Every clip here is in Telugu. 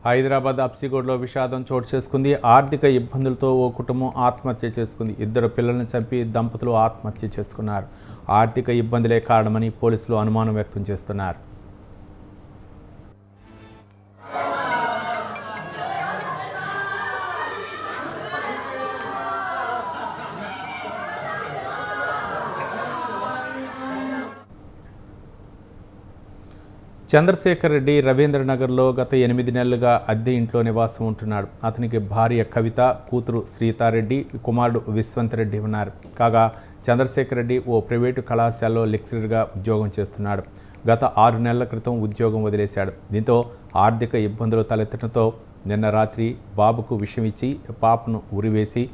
హైదరాబాద్ అప్సిగూడలో విషాదం చోటు చేసుకుంది. ఆర్థిక ఇబ్బందులతో ఓ కుటుంబం ఆత్మహత్య చేసుకుంది. ఇద్దరు పిల్లల్ని చంపి దంపతులు ఆత్మహత్య చేసుకున్నారు. ఆర్థిక ఇబ్బందులే కారణమని పోలీసులు అనుమానం వ్యక్తం చేస్తున్నారు. చంద్రశేఖర్ రెడ్డి రవీంద్రనగర్లో గత 8 నెలలుగా అద్దె ఇంట్లో నివాసం ఉంటున్నాడు. అతనికి భార్య కవిత, కూతురు శ్రీతారెడ్డి, కుమారుడు విశ్వంత్ రెడ్డి ఉన్నారు. కాగా చంద్రశేఖర్ రెడ్డి ఓ ప్రైవేటు కళాశాలలో లెక్చరర్గా ఉద్యోగం చేస్తున్నాడు. గత 6 నెలల క్రితం ఉద్యోగం వదిలేశాడు. దీంతో ఆర్థిక ఇబ్బందులు తలెత్తడంతో నిన్న రాత్రి బాబుకు విషం ఇచ్చి పాపను ఉరివేసి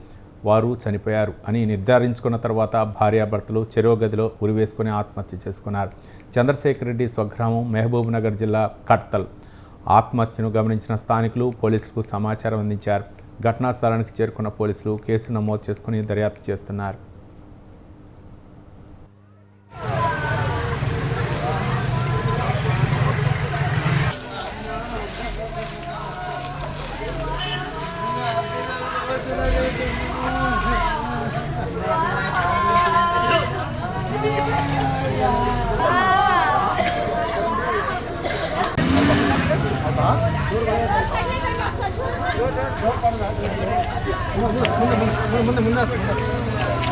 వారు చనిపోయారు అని నిర్ధారించుకున్న తర్వాత భార్యాభర్తలు చెరో గదిలో ఉరివేసుకుని ఆత్మహత్య చేసుకున్నారు. చంద్రశేఖర్ రెడ్డి స్వగ్రామం మహబూబ్ నగర్ జిల్లా కట్తల్. ఆత్మహత్యను గమనించిన స్థానికులు పోలీసులకు సమాచారం అందించారు. ఘటనా స్థలానికి చేరుకున్న పోలీసులు కేసు నమోదు చేసుకుని దర్యాప్తు చేస్తున్నారు. ముందు